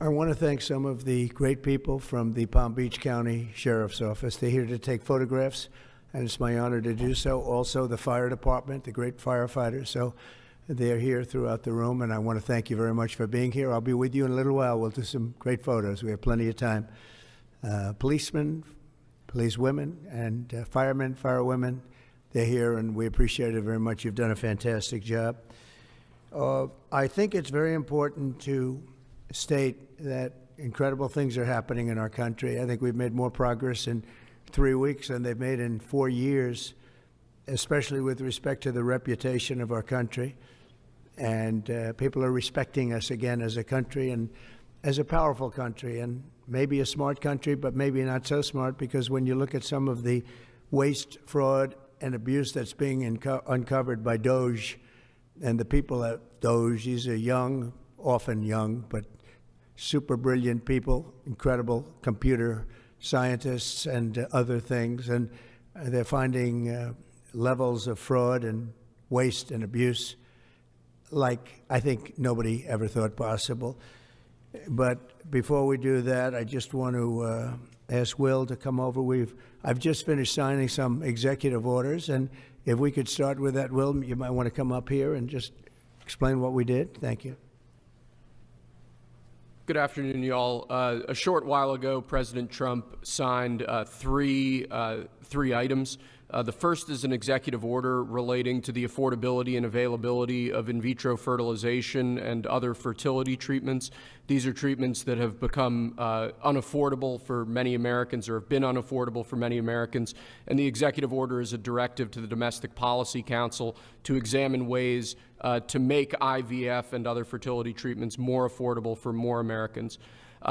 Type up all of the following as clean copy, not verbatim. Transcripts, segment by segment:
I want to thank some of the great people from the Palm Beach County Sheriff's Office. They're here to take photographs, and it's my honor to do so. Also, the fire department, the great firefighters. So they're here throughout the room, and I want to thank you very much for being here. I'll be with you in a little while. We'll do some great photos. We have plenty of time. Policemen, policewomen, and firemen, firewomen, they're here, and we appreciate it very much. You've done a fantastic job. I think it's very important to state that incredible things are happening in our country. I think we've made more progress in 3 weeks than they've made in 4 years, especially with respect to the reputation of our country. And people are respecting us again as a country and as a powerful country, and maybe a smart country, but maybe not so smart, because when you look at some of the waste, fraud, and abuse that's being uncovered by DOJ and the people at DOJ, these are young, often young, but super brilliant people, incredible computer scientists and other things, and they're finding levels of fraud and waste and abuse like I think nobody ever thought possible. But before we do that, I just want to ask Will to come over. I've just finished signing some executive orders, and if we could start with that, Will, you might want to come up here and just explain what we did. Thank you. Good afternoon, y'all. A short while ago, President Trump signed three items. The first is an executive order relating to the affordability and availability of in vitro fertilization and other fertility treatments. These are treatments that have become unaffordable for many Americans, or have been unaffordable for many Americans. And the executive order is a directive to the Domestic Policy Council to examine ways to make IVF and other fertility treatments more affordable for more Americans.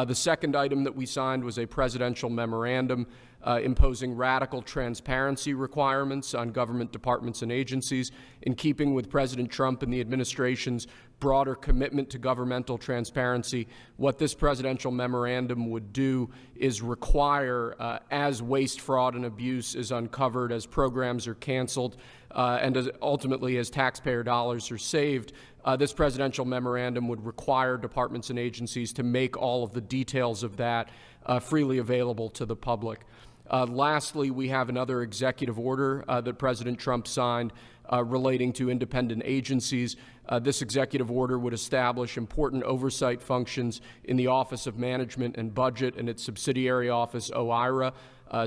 The second item that we signed was a presidential memorandum imposing radical transparency requirements on government departments and agencies, in keeping with President Trump and the administration's broader commitment to governmental transparency. What this presidential memorandum would do is require, as waste, fraud, and abuse is uncovered, as programs are canceled, and ultimately as taxpayer dollars are saved, this presidential memorandum would require departments and agencies to make all of the details of that freely available to the public. Lastly, we have another executive order that President Trump signed relating to independent agencies. This executive order would establish important oversight functions in the Office of Management and Budget and its subsidiary office, OIRA,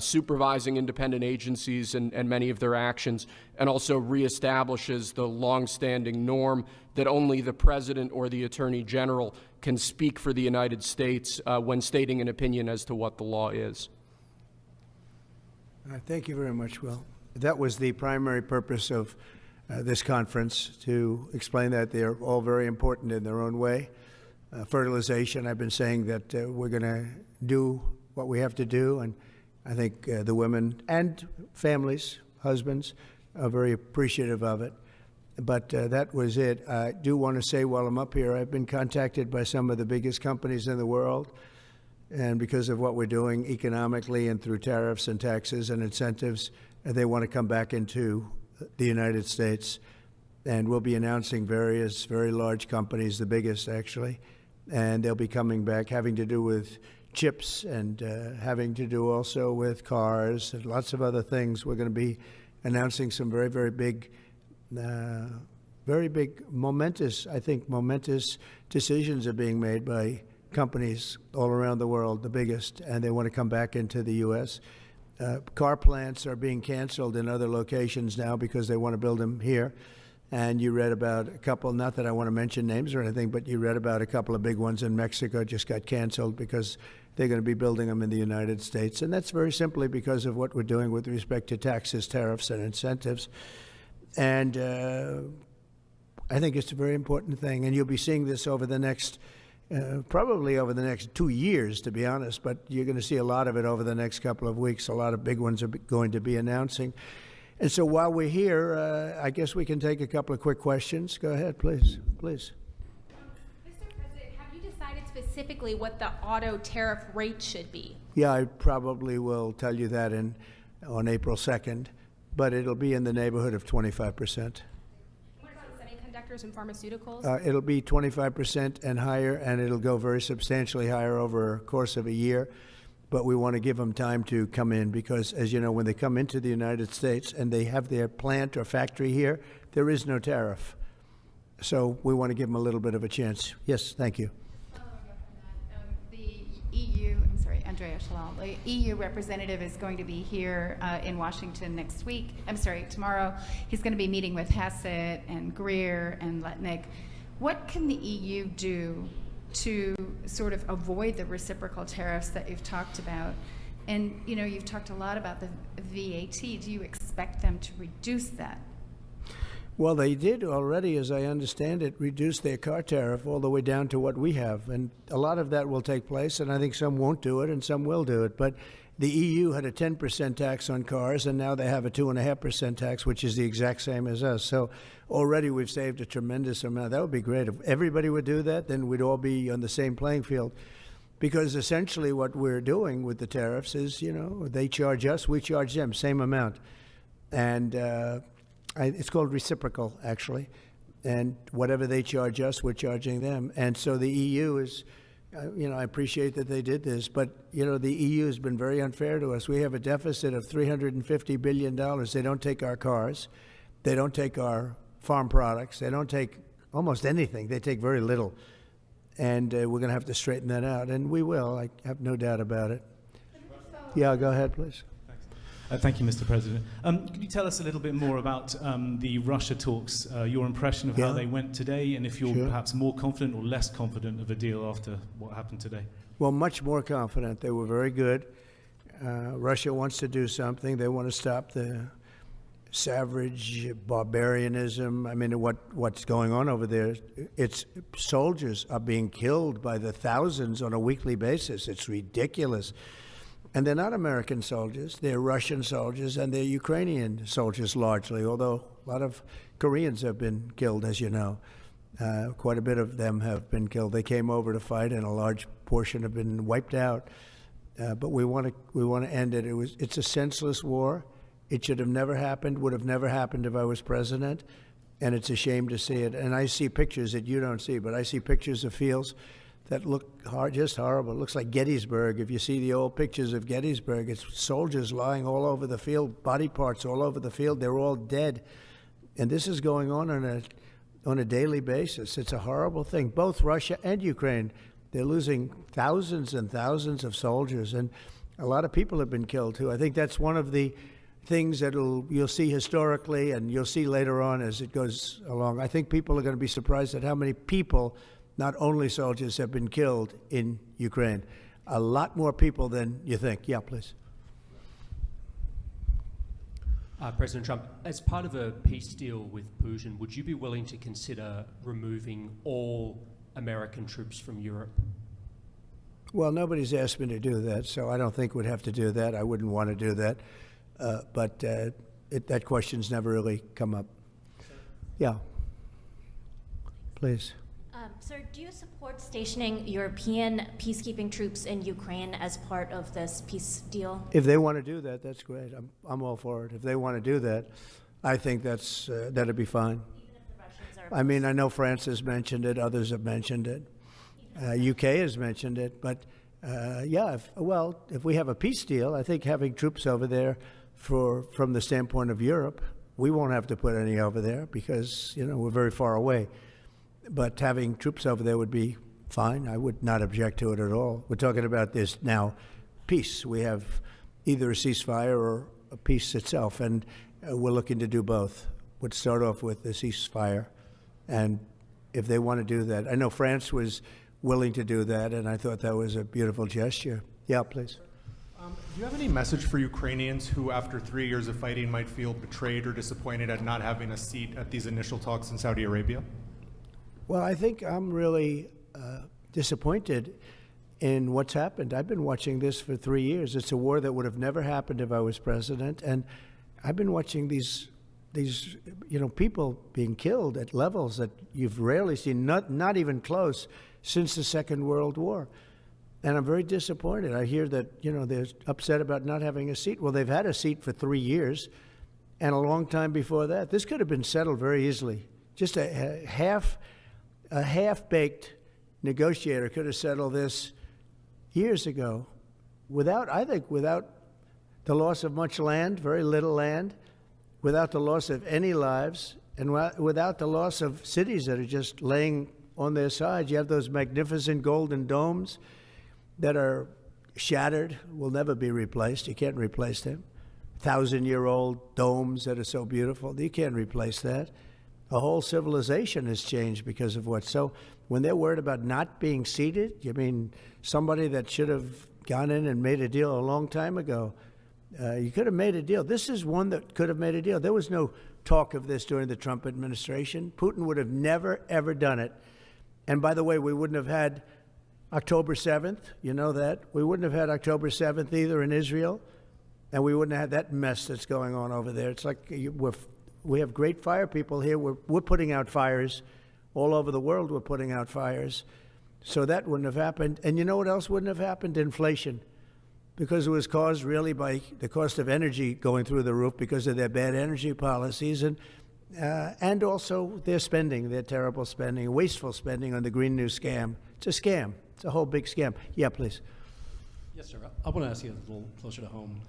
supervising independent agencies and many of their actions, and also reestablishes the longstanding norm that only the President or the Attorney General can speak for the United States when stating an opinion as to what the law is. Thank you very much, Will. That was the primary purpose of this conference, to explain that they're all very important in their own way. Fertilization, I've been saying that we're going to do what we have to do, and I think the women and families, husbands, are very appreciative of it. But that was it. I do want to say while I'm up here, I've been contacted by some of the biggest companies in the world, and because of what we're doing economically and through tariffs and taxes and incentives, they want to come back into the United States. And we'll be announcing various very large companies, the biggest actually, and they'll be coming back, having to do with chips and having to do also with cars and lots of other things. We're going to be announcing some very, very big, momentous decisions are being made by companies all around the world, the biggest, and they want to come back into the U.S. Car plants are being canceled in other locations now because they want to build them here. And you read about a couple, not that I want to mention names or anything, but you read about a couple of big ones in Mexico just got canceled because they're going to be building them in the United States. And that's very simply because of what we're doing with respect to taxes, tariffs, and incentives. And I think it's a very important thing. And you'll be seeing this over the next probably over the next 2 years, to be honest, but you're going to see a lot of it over the next couple of weeks. A lot of big ones are going to be announcing. And so while we're here, I guess we can take a couple of quick questions. Go ahead, please. Please. Mr. President, have you decided specifically what the auto tariff rate should be? Yeah, I probably will tell you that on April 2nd, but it'll be in the neighborhood of 25%. What about sectors and pharmaceuticals? It'll be 25% and higher, and it'll go very substantially higher over a course of a year. But we want to give them time to come in because, as you know, when they come into the United States and they have their plant or factory here, there is no tariff. So we want to give them a little bit of a chance. Yes, thank you. The EU, Andrea Shalal, the EU representative is going to be here in Washington tomorrow. He's going to be meeting with Hassett and Greer and Letnick. What can the EU do to sort of avoid the reciprocal tariffs that you've talked about? And, you know, you've talked a lot about the VAT. Do you expect them to reduce that? Well, they did already, as I understand it, reduce their car tariff all the way down to what we have. And a lot of that will take place, and I think some won't do it and some will do it. But the EU had a 10% tax on cars, and now they have a 2.5% tax, which is the exact same as us. So already we've saved a tremendous amount. That would be great. If everybody would do that, then we'd all be on the same playing field. Because essentially what we're doing with the tariffs is, you know, they charge us, we charge them, same amount. And it's called reciprocal, actually. And whatever they charge us, we're charging them. And so the EU is, you know, I appreciate that they did this, but, you know, the EU has been very unfair to us. We have a deficit of $350 billion. They don't take our cars. They don't take our farm products. They don't take almost anything. They take very little. And we're going to have to straighten that out. And we will. I have no doubt about it. Yeah, go ahead, please. Thank you, Mr. President. Could you tell us a little bit more about the Russia talks, your impression of how they went today, and if you're perhaps more confident or less confident of a deal after what happened today? Well, much more confident. They were very good. Russia wants to do something. They want to stop the savage barbarianism. I mean, what's going on over there, it's soldiers are being killed by the thousands on a weekly basis. It's ridiculous. And they're not American soldiers. They're Russian soldiers, and they're Ukrainian soldiers largely, although a lot of Koreans have been killed, as you know. Quite a bit of them have been killed. They came over to fight, and a large portion have been wiped out. But we want to end it. It's a senseless war. It should have never happened, would have never happened if I was president, and it's a shame to see it. And I see pictures that you don't see, but I see pictures of fields that look just horrible. It looks like Gettysburg. If you see the old pictures of Gettysburg, it's soldiers lying all over the field, body parts all over the field. They're all dead. And this is going on a daily basis. It's a horrible thing. Both Russia and Ukraine, they're losing thousands and thousands of soldiers, and a lot of people have been killed too. I think that's one of the things that you'll see historically, and you'll see later on as it goes along. I think people are going to be surprised at how many people, not only soldiers, have been killed in Ukraine. A lot more people than you think. Yeah, please. President Trump, as part of a peace deal with Putin, would you be willing to consider removing all American troops from Europe? Well, nobody's asked me to do that, so I don't think we'd have to do that. I wouldn't want to do that. But that question's never really come up. Yeah. Please. Sir, do you support stationing European peacekeeping troops in Ukraine as part of this peace deal? If they want to do that, that's great. I'm all for it. If they want to do that, I think that'd be fine. Even if the Russians are... I mean, I know France has mentioned it. Others have mentioned it. UK has mentioned it. But, if we have a peace deal, I think having troops over there from the standpoint of Europe, we won't have to put any over there because, you know, we're very far away. But having troops over there would be fine. I would not object to it at all. We're talking about this now, peace. We have either a ceasefire or a peace itself, and we're looking to do both. We'd start off with the ceasefire, and if they want to do that. I know France was willing to do that, and I thought that was a beautiful gesture. Yeah, please. Do you have any message for Ukrainians who, after 3 years of fighting, might feel betrayed or disappointed at not having a seat at these initial talks in Saudi Arabia? Well, I think I'm really disappointed in what's happened. I've been watching this for 3 years. It's a war that would have never happened if I was president, and I've been watching these people being killed at levels that you've rarely seen, not even close, since the Second World War. And I'm very disappointed. I hear that, they're upset about not having a seat. Well, they've had a seat for 3 years and a long time before that. This could have been settled very easily Just a half-baked negotiator could have settled this years ago without the loss of much land, very little land, without the loss of any lives, and without the loss of cities that are just laying on their sides. You have those magnificent golden domes that are shattered, will never be replaced. You can't replace them. 1,000-year-old domes that are so beautiful. You can't replace that. A whole civilization has changed because of what. So when they're worried about not being seated, you mean somebody that should have gone in and made a deal a long time ago. You could have made a deal. This is one that could have made a deal. There was no talk of this during the Trump administration. Putin would have never, ever done it. And by the way, we wouldn't have had October 7th. You know that. We wouldn't have had October 7th either in Israel. And we wouldn't have had that mess that's going on over there. It's like we have great fire people here. We're putting out fires. All over the world we're putting out fires. So that wouldn't have happened. And you know what else wouldn't have happened? Inflation. Because it was caused really by the cost of energy going through the roof because of their bad energy policies and also their spending, their terrible spending, wasteful spending on the Green New scam. It's a scam. It's a whole big scam. Yeah, please. Yes, sir. I want to ask you a little closer to home.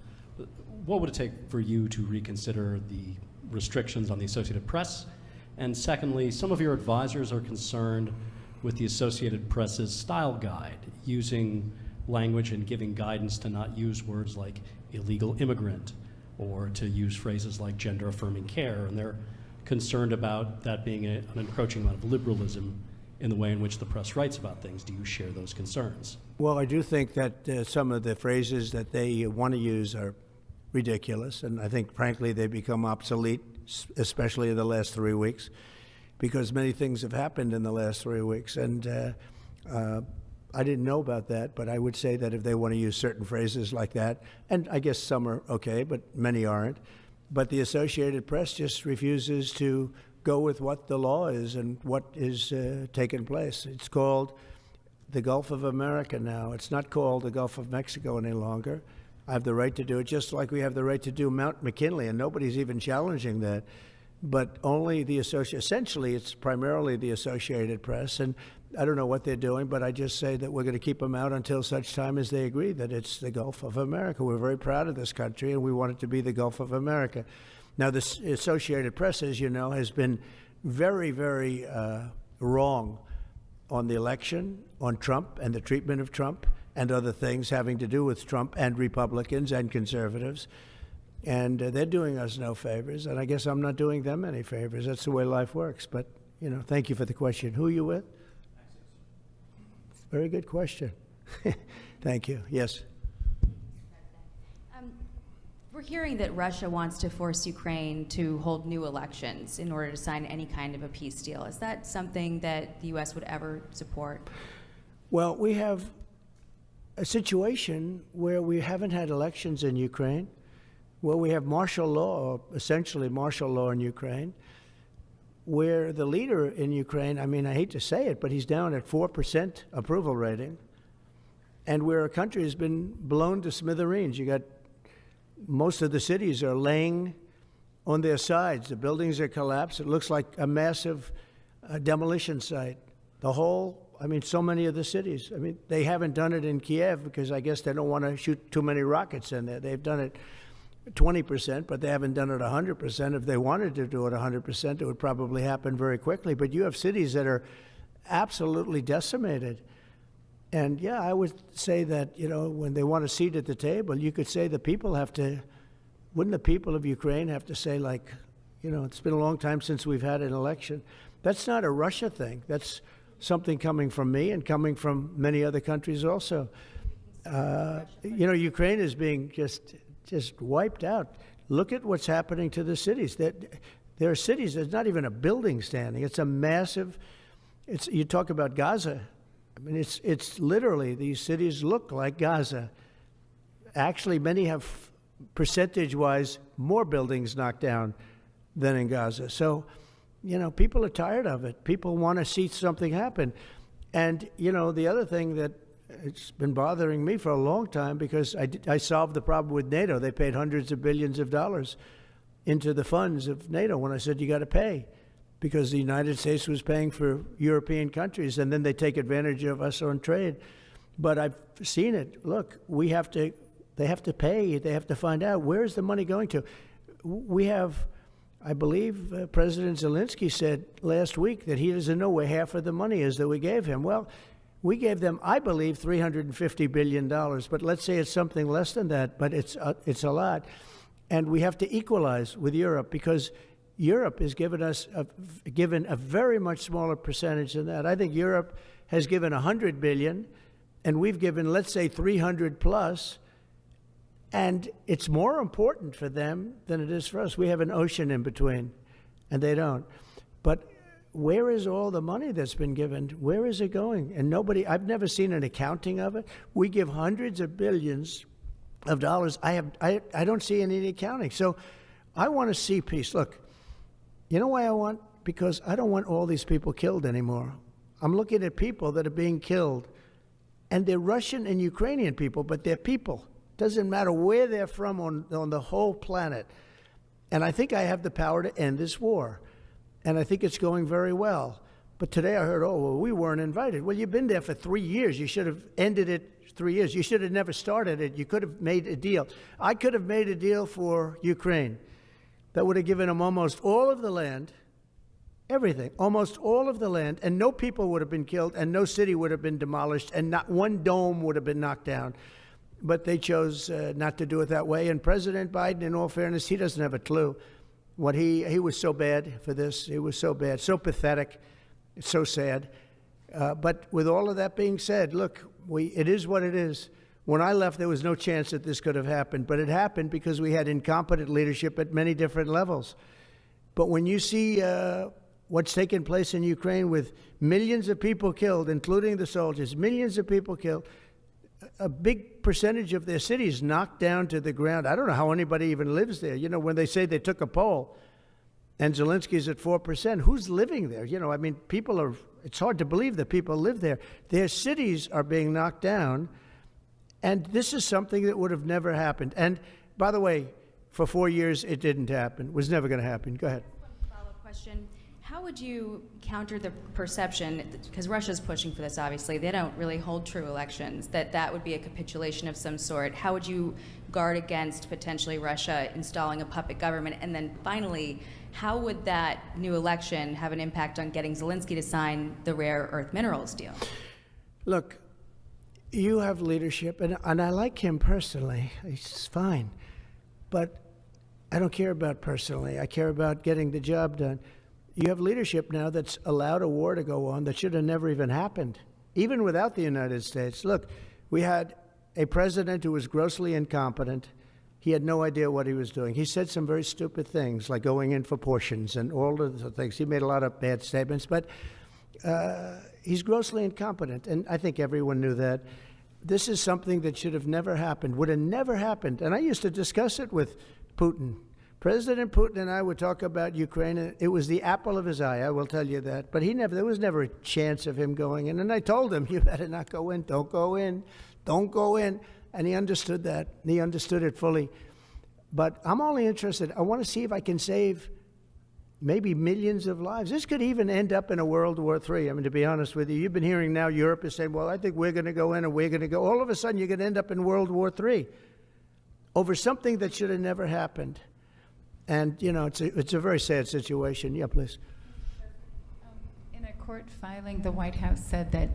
What would it take for you to reconsider the restrictions on the Associated Press? And secondly, some of your advisors are concerned with the Associated Press's style guide, using language and giving guidance to not use words like illegal immigrant or to use phrases like gender-affirming care. And they're concerned about that being an encroaching amount of liberalism in the way in which the press writes about things. Do you share those concerns? Well, I do think that some of the phrases that they want to use are ridiculous, and I think, frankly, they become obsolete, especially in the last 3 weeks, because many things have happened in the last 3 weeks. And I didn't know about that, but I would say that if they want to use certain phrases like that, and I guess some are okay, but many aren't, but the Associated Press just refuses to go with what the law is and what is taking place. It's called the Gulf of America now. It's not called the Gulf of Mexico any longer. I have the right to do it, just like we have the right to do Mount McKinley, and nobody's even challenging that. But only essentially it's primarily the Associated Press, and I don't know what they're doing, but I just say that we're going to keep them out until such time as they agree that it's the Gulf of America. We're very proud of this country, and we want it to be the Gulf of America. Now, the Associated Press, as you know, has been very, very wrong on the election, on Trump and the treatment of Trump, and other things having to do with Trump and Republicans and conservatives. And they're doing us no favors, and I guess I'm not doing them any favors. That's the way life works. But, you know, thank you for the question. Who are you with? Very good question. Thank you. Yes. We're hearing that Russia wants to force Ukraine to hold new elections in order to sign any kind of a peace deal. Is that something that the U.S. would ever support? Well, we have a situation where we haven't had elections in Ukraine, where we have martial law, or essentially martial law in Ukraine, where the leader in Ukraine, I mean, I hate to say it, but he's down at 4% approval rating, and where a country has been blown to smithereens. You got most of the cities are laying on their sides. The buildings are collapsed. It looks like a massive demolition site. The whole, I mean, so many of the cities. I mean, they haven't done it in Kiev because I guess they don't want to shoot too many rockets in there. They've done it 20%, but they haven't done it 100%. If they wanted to do it 100%, it would probably happen very quickly. But you have cities that are absolutely decimated. And yeah, I would say that, you know, when they want a seat at the table, you could say the people have to, wouldn't the people of Ukraine have to say, like, you know, it's been a long time since we've had an election. That's not a Russia thing. That's something coming from me and coming from many other countries also. You know, Ukraine is being just wiped out. Look at what's happening to the cities. There are cities, there's not even a building standing. It's a massive, you talk about Gaza. I mean, it's literally, these cities look like Gaza. Actually, many have, percentage-wise, more buildings knocked down than in Gaza. So, you know, people are tired of it. People want to see something happen. And, you know, the other thing that it's been bothering me for a long time, because I solved the problem with NATO. They paid hundreds of billions of dollars into the funds of NATO when I said you got to pay. because the United States was paying for European countries, and then they take advantage of us on trade. But I've seen it. Look, they have to pay. They have to find out, where is the money going to? We have, I believe President Zelensky said last week that he doesn't know where half of the money is that we gave him. Well, we gave them, I believe, $350 billion, but let's say it's something less than that, but it's a lot. And we have to equalize with Europe, because Europe has given us given a very much smaller percentage than that. I think Europe has given $100 billion, and we've given, let's say, 300 plus, and it's more important for them than it is for us. We have an ocean in between, and they don't. But where is all the money that's been given? Where is it going? And I've never seen an accounting of it. We give hundreds of billions of dollars. I don't see any accounting. So I want to see peace. Look, you know why because I don't want all these people killed anymore. I'm looking at people that are being killed, and they're Russian and Ukrainian people, but they're people. Doesn't matter where they're from on the whole planet. And I think I have the power to end this war. And I think it's going very well. But today I heard, we weren't invited. Well, you've been there for 3 years. You should have ended it 3 years. You should have never started it. You could have made a deal. I could have made a deal for Ukraine that would have given them almost all of the land, everything, almost all of the land, and no people would have been killed, and no city would have been demolished, and not one dome would have been knocked down. But they chose not to do it that way. And President Biden, in all fairness, he doesn't have a clue. What he was so bad for this. He was so bad, so pathetic, so sad. But with all of that being said, look, it is what it is. When I left, there was no chance that this could have happened. But it happened because we had incompetent leadership at many different levels. But when you see what's taken place in Ukraine with millions of people killed, including the soldiers, millions of people killed, a big percentage of their cities knocked down to the ground. I don't know how anybody even lives there. You know, when they say they took a poll and Zelensky's at 4%, who's living there? You know, I mean, it's hard to believe that people live there. Their cities are being knocked down, and this is something that would have never happened. And by the way, for 4 years, it didn't happen. It was never going to happen. Go ahead. One follow-up question. How would you counter the perception, because Russia's pushing for this, obviously, they don't really hold true elections, that would be a capitulation of some sort? How would you guard against potentially Russia installing a puppet government? And then finally, how would that new election have an impact on getting Zelensky to sign the rare earth minerals deal? Look, you have leadership, and I like him personally. He's fine. But I don't care about personally. I care about getting the job done. You have leadership now that's allowed a war to go on that should have never even happened, even without the United States. Look, we had a president who was grossly incompetent. He had no idea what he was doing. He said some very stupid things, like going in for portions and all of the things. He made a lot of bad statements, but he's grossly incompetent, and I think everyone knew that. This is something that should have never happened, would have never happened. And I used to discuss it with Putin. President Putin and I would talk about Ukraine. It was the apple of his eye, I will tell you that. But there was never a chance of him going in. And I told him, you better not go in. Don't go in. Don't go in. And he understood that. He understood it fully. But I'm only interested. I want to see if I can save maybe millions of lives. This could even end up in a World War III. I mean, to be honest with you, you've been hearing now Europe is saying, well, I think we're going to go in and we're going to go. All of a sudden, you're going to end up in World War III over something that should have never happened. And, you know, it's a very sad situation. Yeah, please. In a court filing, the White House said that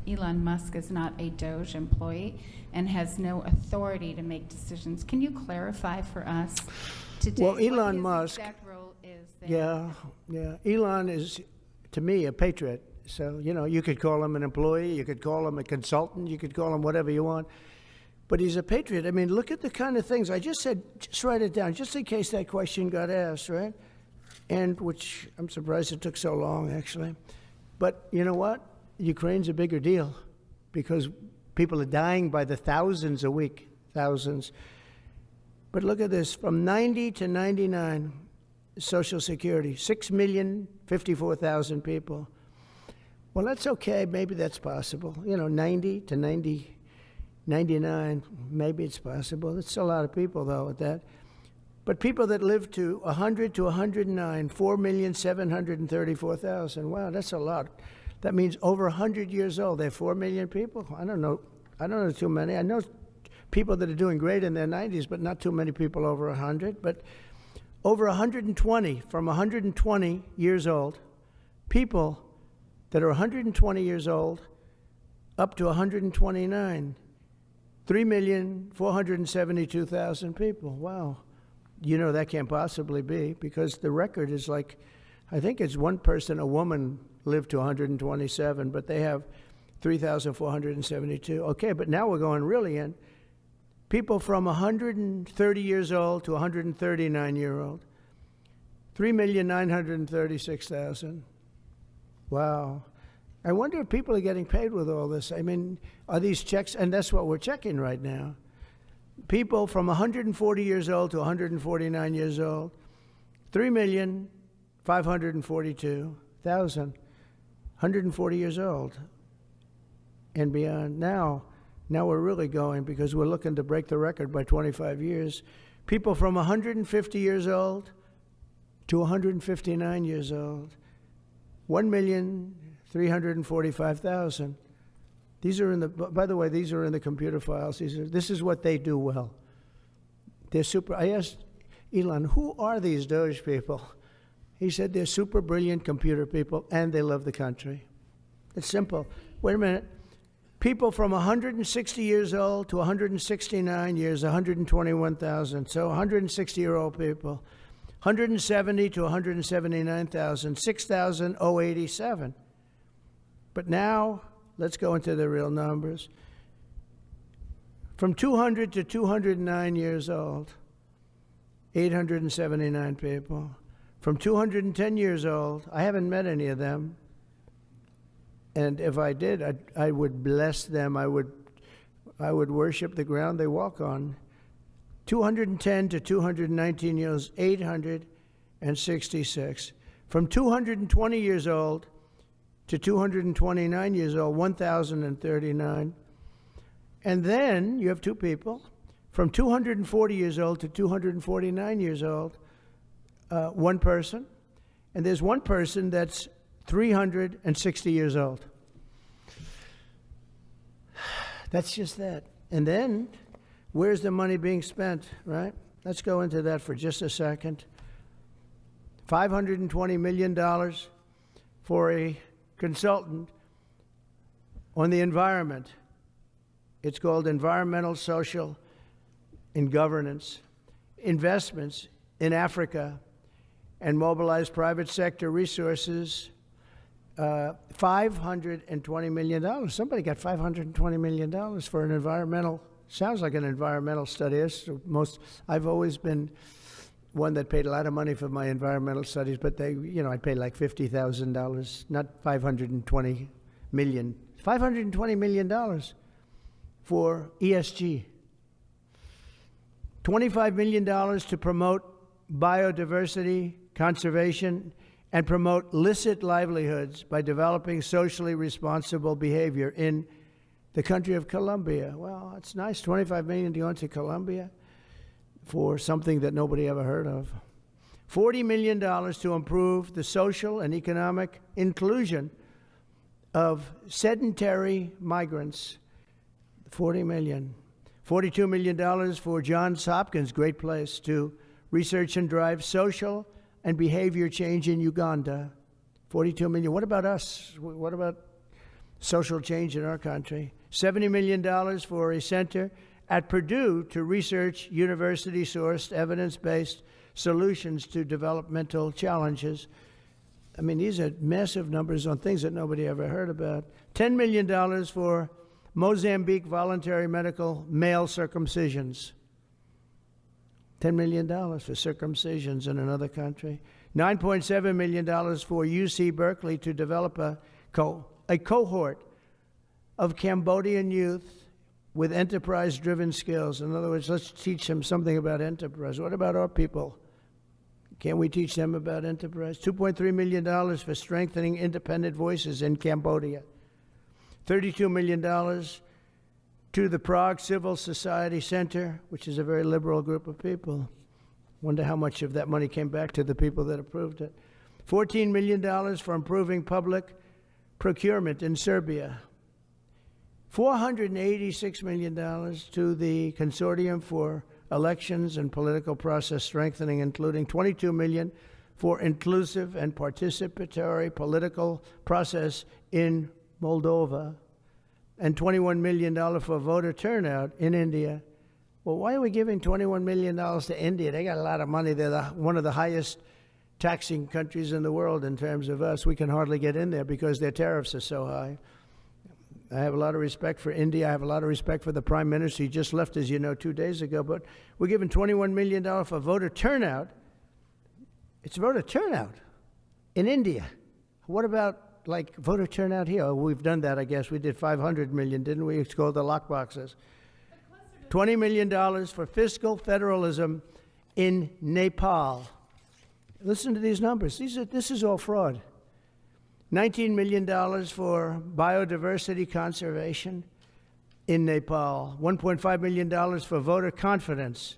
Elon Musk is not a DOJ employee and has no authority to make decisions. Can you clarify for us today well, what Elon his Musk, exact role is there? Yeah. Elon is, to me, a patriot. So, you know, you could call him an employee, you could call him a consultant, you could call him whatever you want. But he's a patriot. I mean, look at the kind of things. I just said, just write it down, just in case that question got asked, right? And which I'm surprised it took so long, actually. But you know what? Ukraine's a bigger deal because people are dying by the thousands a week, thousands. But look at this, from 90 to 99, Social Security, 6,054,000 people. Well, that's okay. Maybe that's possible. You know, 90 to 99, maybe it's possible. It's a lot of people, though, at that. But people that live to 100 to 109, 4,734,000. Wow, that's a lot. That means over 100 years old. They have 4 million people. I don't know too many. I know people that are doing great in their 90s, but not too many people over 100. But over 120, from 120 years old, people that are 120 years old up to 129, 3,472,000 people. Wow. You know that can't possibly be, because the record is like, I think it's one person, a woman, lived to 127, but they have 3,472. Okay, but now we're going really in. People from 130 years old to 139-year-old, 3,936,000. Wow. I wonder if people are getting paid with all this. I mean, are these checks? And that's what we're checking right now. People from 140 years old to 149 years old, 3,542,000, 140 years old and beyond. Now we're really going, because we're looking to break the record by 25 years. People from 150 years old to 159 years old, 1,345,000. These are in the, by the way, these are in the computer files. This is what they do well. They're super. I asked Elon, who are these Doge people? He said they're super brilliant computer people and they love the country. It's simple. Wait a minute. People from 160 years old to 169 years, 121,000. So 160-year-old people. 170 to 179,000, 6,087. But now, let's go into the real numbers. From 200 to 209 years old, 879 people. From 210 years old, I haven't met any of them. And if I did, I would bless them. I would worship the ground they walk on. 210 to 219 years, 866. From 220 years old to 229 years old, 1,039. And then you have two people. From 240 years old to 249 years old, one person. And there's one person that's 360 years old. That's just that. And then, where's the money being spent, right? Let's go into that for just a second. $520 million for a consultant on the environment. It's called Environmental, Social, and Governance. Investments in Africa and mobilize private sector resources. $520 million. Somebody got $520 million for an environmental, sounds like an environmental study. I've always been one that paid a lot of money for my environmental studies, but I paid like $50,000, not $520 million. $520 million for ESG. $25 million to promote biodiversity, conservation, and promote licit livelihoods by developing socially responsible behavior in the country of Colombia. Well, it's nice, $25 million to go into Colombia for something that nobody ever heard of. $40 million to improve the social and economic inclusion of sedentary migrants. $40 million. $42 million for Johns Hopkins, great place, to research and drive social and behavior change in Uganda. $42 million. What about us? What about social change in our country? $70 million for a center at Purdue to research university-sourced, evidence-based solutions to developmental challenges. I mean, these are massive numbers on things that nobody ever heard about. $10 million for Mozambique voluntary medical male circumcisions. $10 million for circumcisions in another country. $9.7 million for UC Berkeley to develop a cohort of Cambodian youth with enterprise-driven skills. In other words, let's teach them something about enterprise. What about our people? Can't we teach them about enterprise? $2.3 million for strengthening independent voices in Cambodia. $32 million to the Prague Civil Society Center, which is a very liberal group of people. Wonder how much of that money came back to the people that approved it. $14 million for improving public procurement in Serbia. $486 million to the Consortium for Elections and Political Process Strengthening, including $22 million for inclusive and participatory political process in Moldova, and $21 million for voter turnout in India. Well, why are we giving $21 million to India? They got a lot of money. They're one of the highest taxing countries in the world in terms of us. We can hardly get in there because their tariffs are so high. I have a lot of respect for India. I have a lot of respect for the Prime Minister. He just left, as you know, 2 days ago. But we're giving $21 million for voter turnout. It's voter turnout in India. What about, like, voter turnout here? Oh, we've done that, I guess. We did $500 million, didn't we? It's called the lockboxes. $20 million for fiscal federalism in Nepal. Listen to these numbers. This is all fraud. $19 million for biodiversity conservation in Nepal. $1.5 million for voter confidence.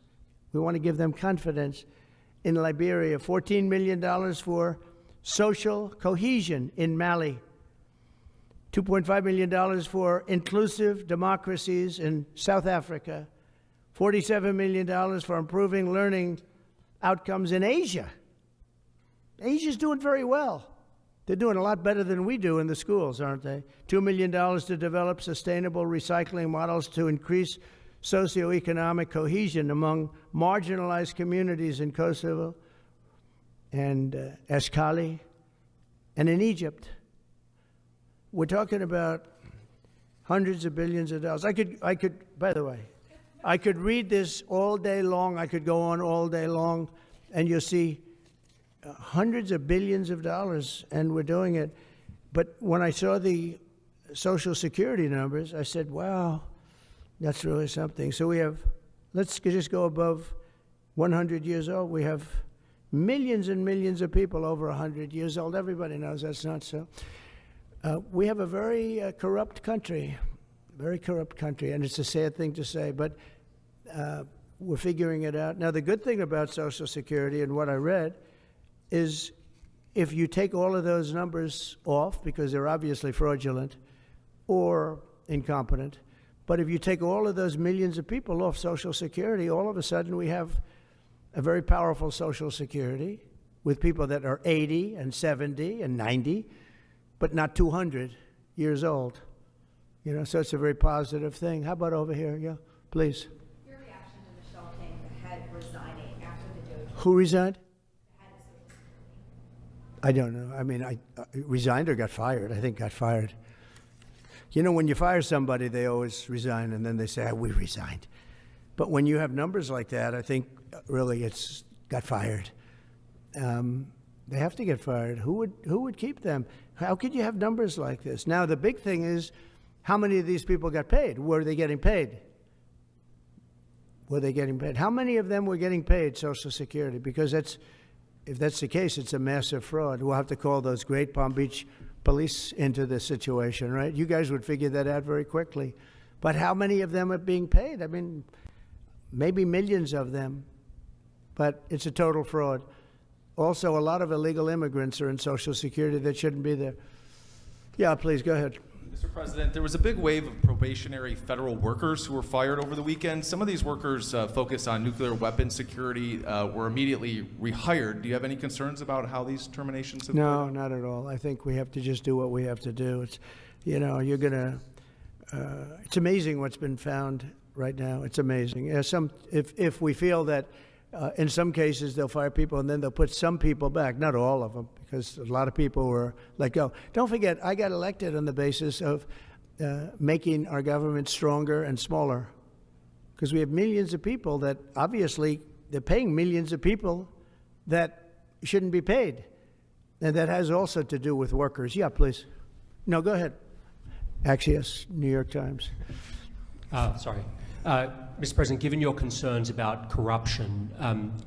We want to give them confidence in Liberia. $14 million for social cohesion in Mali. $2.5 million for inclusive democracies in South Africa. $47 million for improving learning outcomes in Asia. Asia's doing very well. They're doing a lot better than we do in the schools, aren't they? $2 million to develop sustainable recycling models to increase socioeconomic cohesion among marginalized communities in Kosovo and Eskali and in Egypt. We're talking about hundreds of billions of dollars. I could, by the way, I could read this all day long. I could go on all day long, and you'll see hundreds of billions of dollars, and we're doing it. But when I saw the Social Security numbers, I said, wow, that's really something. So we have, let's just go above 100 years old. We have millions and millions of people over 100 years old. Everybody knows that's not so. We have a very corrupt country, and it's a sad thing to say, but we're figuring it out. Now, the good thing about Social Security and what I read is if you take all of those numbers off, because they're obviously fraudulent or incompetent, but if you take all of those millions of people off Social Security, all of a sudden we have a very powerful Social Security with people that are 80 and 70 and 90, but not 200 years old. You know, so it's a very positive thing. How about over here? Yeah, please. Your reaction to Michelle King, the head, resigning after the DOJ? Who resigned? I don't know. I mean, I resigned or got fired. I think got fired. You know, when you fire somebody, they always resign, and then they say, we resigned. But when you have numbers like that, I think really it's got fired. They have to get fired. Who would keep them? How could you have numbers like this? Now, the big thing is, how many of these people got paid? Were they getting paid? Were they getting paid? How many of them were getting paid Social Security? Because if that's the case, it's a massive fraud. We'll have to call those great Palm Beach police into this situation, right? You guys would figure that out very quickly. But how many of them are being paid? I mean, maybe millions of them, but it's a total fraud. Also, a lot of illegal immigrants are in Social Security that shouldn't be there. Yeah, please, go ahead. Mr. President, there was a big wave of probationary federal workers who were fired over the weekend. Some of these workers focus on nuclear weapons security, were immediately rehired. Do you have any concerns about how these terminations have No, played? not at all. I think we have to just do what we have to do. It's, you know, you're gonna, it's amazing what's been found right now. It's amazing. If we feel that in some cases they'll fire people and then they'll put some people back, not all of them, because a lot of people were let go. Don't forget, I got elected on the basis of making our government stronger and smaller, because we have millions of people that obviously they're paying millions of people that shouldn't be paid. And that has also to do with workers. Yeah, please. No, go ahead. Axios, New York Times. Sorry. Mr. President, given your concerns about corruption,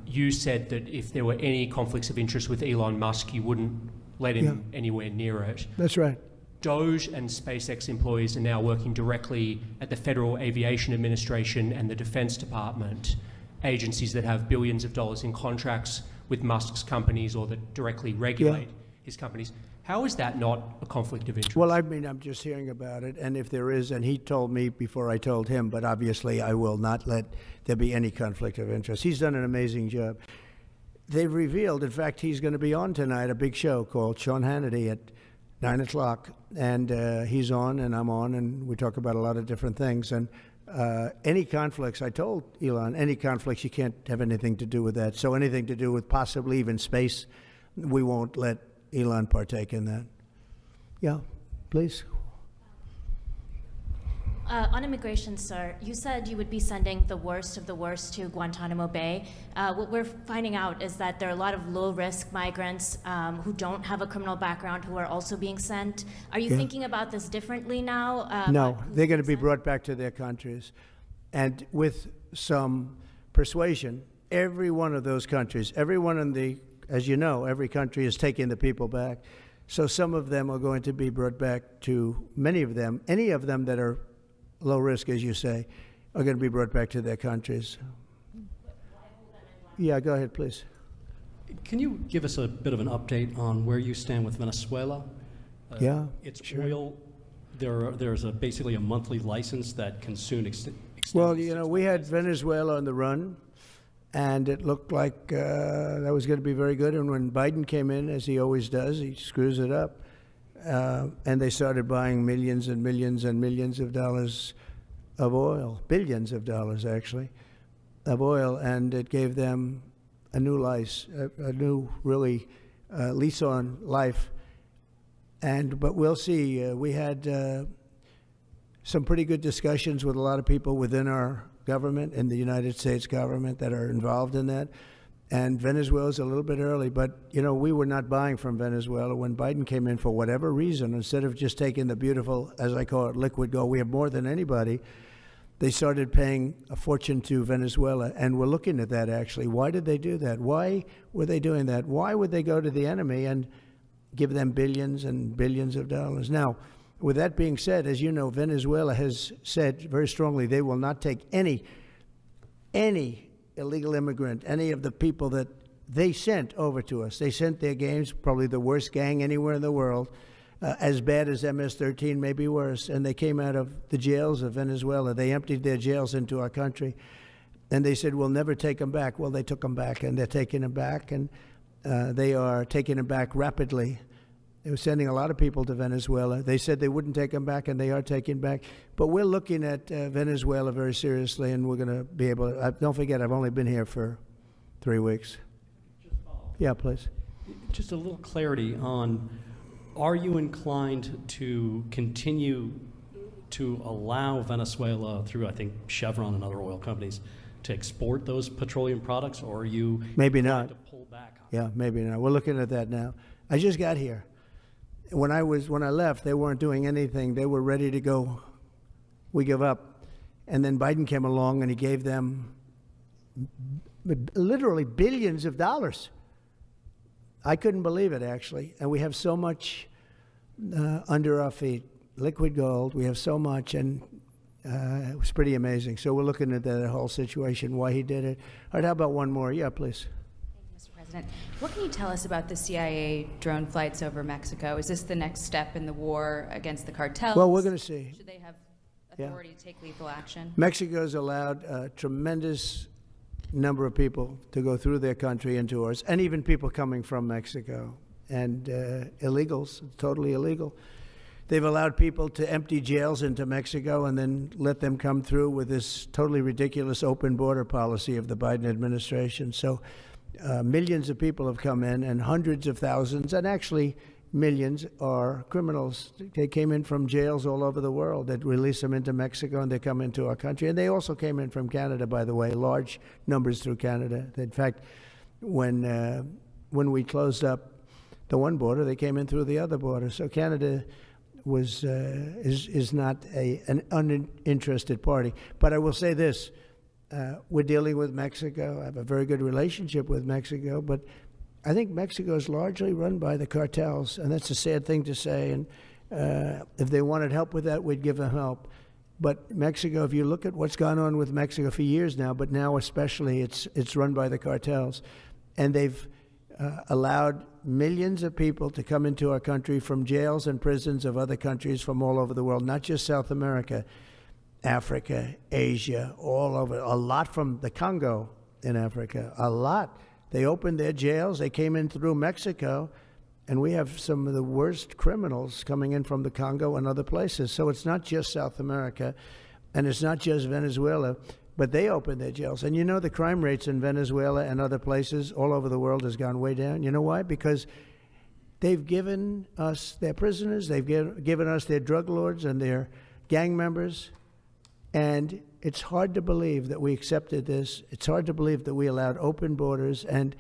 you said that if there were any conflicts of interest with Elon Musk, you wouldn't let him anywhere near it. That's right. Doge and SpaceX employees are now working directly at the Federal Aviation Administration and the Defense Department. agencies that have billions of dollars in contracts with Musk's companies or that directly regulate his companies. How is that not a conflict of interest? Well, I mean, I'm just hearing about it, and if there is, and he told me before I told him, but obviously I will not let there be any conflict of interest. He's done an amazing job. They've revealed, in fact, he's going to be on tonight, a big show called Sean Hannity at 9 o'clock, and he's on and I'm on, and we talk about a lot of different things. And any conflicts, I told Elon, any conflicts, you can't have anything to do with that. So anything to do with possibly even space, we won't let Elon partake in that. Yeah, please. On immigration, sir, you said you would be sending the worst of the worst to Guantanamo Bay. What we're finding out is that there are a lot of low-risk migrants who don't have a criminal background who are also being sent. Are you thinking about this differently now? No, they're going to be brought back to their countries. And with some persuasion, every one of those countries, everyone in the, as you know, every country is taking the people back. So some of them are going to be brought back to, many of them, any of them that are low risk, as you say, are going to be brought back to their countries. Yeah, go ahead, please. Can you give us a bit of an update on where you stand with Venezuela? Yeah, it's oil. There's basically a monthly license that can soon extend. Well, you know, we had Venezuela on the run, and it looked like that was going to be very good. And when Biden came in, as he always does, he screws it up. And they started buying millions and millions and millions of dollars of oil, billions of dollars actually, of oil, and it gave them a new lease, a new really lease on life. But we'll see. We had some pretty good discussions with a lot of people within our government and the United States government that are involved in that. And Venezuela's a little bit early, but, you know, we were not buying from Venezuela when Biden came in for whatever reason. Instead of just taking the beautiful, as I call it, liquid gold, we have more than anybody, they started paying a fortune to Venezuela, and we're looking at that, actually. Why did they do that? Why were they doing that? Why would they go to the enemy and give them billions and billions of dollars? Now, with that being said, as you know, Venezuela has said very strongly they will not take any illegal immigrant, any of the people that they sent over to us. They sent their gangs, probably the worst gang anywhere in the world, as bad as MS-13, maybe worse. And they came out of the jails of Venezuela. They emptied their jails into our country. And they said, we'll never take them back. Well, they took them back, and they're taking them back, and they are taking them back rapidly. They were sending a lot of people to Venezuela. They said they wouldn't take them back, and they are taking back. But we're looking at Venezuela very seriously, and we're going to be able to. Don't forget, I've only been here for 3 weeks. Yeah, please. Just a little clarity on, are you inclined to continue to allow Venezuela, through, I think, Chevron and other oil companies, to export those petroleum products, or are you maybe not to pull back on Yeah, maybe not. We're looking at that now. I just got here. When I left, they weren't doing anything. They were ready to go. We give up. And then Biden came along and he gave them literally billions of dollars. I couldn't believe it, actually. And we have so much under our feet, liquid gold. We have so much, and it was pretty amazing. So we're looking at that whole situation, why he did it. All right, how about one more? Yeah, please. What can you tell us about the CIA drone flights over Mexico? Is this the next step in the war against the cartels? Well, we're going to see. Should they have authority to take lethal action? Mexico's allowed a tremendous number of people to go through their country into ours, and even people coming from Mexico, and illegals, totally illegal. They've allowed people to empty jails into Mexico and then let them come through with this totally ridiculous open border policy of the Biden administration. So millions of people have come in, and hundreds of thousands, and actually millions, are criminals. They came in from jails all over the world that release them into Mexico, and they come into our country. And they also came in from Canada, by the way, large numbers through Canada. In fact, when we closed up the one border, they came in through the other border. So Canada is not an uninterested party. But I will say this. We're dealing with Mexico. I have a very good relationship with Mexico, but I think Mexico is largely run by the cartels, and that's a sad thing to say. And if they wanted help with that, we'd give them help. But Mexico, if you look at what's gone on with Mexico for years now, but now especially it's run by the cartels. And they've allowed millions of people to come into our country from jails and prisons of other countries from all over the world, not just South America, Africa, Asia, all over, a lot from the Congo in Africa, a lot. They opened their jails, they came in through Mexico, and we have some of the worst criminals coming in from the Congo and other places. So it's not just South America, and it's not just Venezuela, but they opened their jails. And you know the crime rates in Venezuela and other places all over the world has gone way down. You know why? Because they've given us their prisoners, they've given us their drug lords and their gang members, and it's hard to believe that we accepted this. It's hard to believe that we allowed open borders, and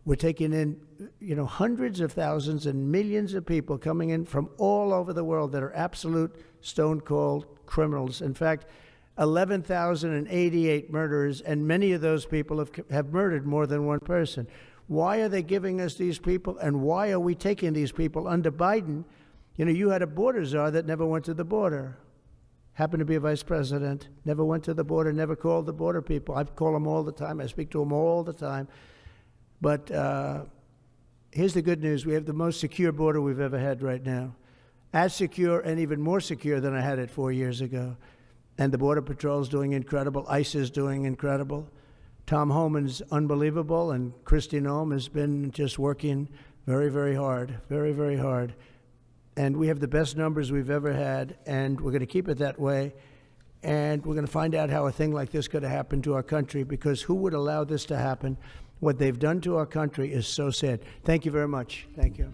we're taking in, you know, hundreds of thousands and millions of people coming in from all over the world that are absolute stone-cold criminals. In fact, 11,088 murderers, and many of those people have murdered more than one person. Why are they giving us these people, and why are we taking these people under Biden? You know, you had a border czar that never went to the border. Happened to be a vice president, never went to the border, never called the border people. I call them all the time. I speak to them all the time. But here's the good news. We have the most secure border we've ever had right now. As secure and even more secure than I had it 4 years ago. And the Border Patrol is doing incredible. ICE is doing incredible. Tom Homan's unbelievable, and Kristi Noem has been just working very, very hard, very, very hard. And we have the best numbers we've ever had, and we're going to keep it that way. And we're going to find out how a thing like this could have happened to our country, because who would allow this to happen? What they've done to our country is so sad. Thank you very much. Thank you.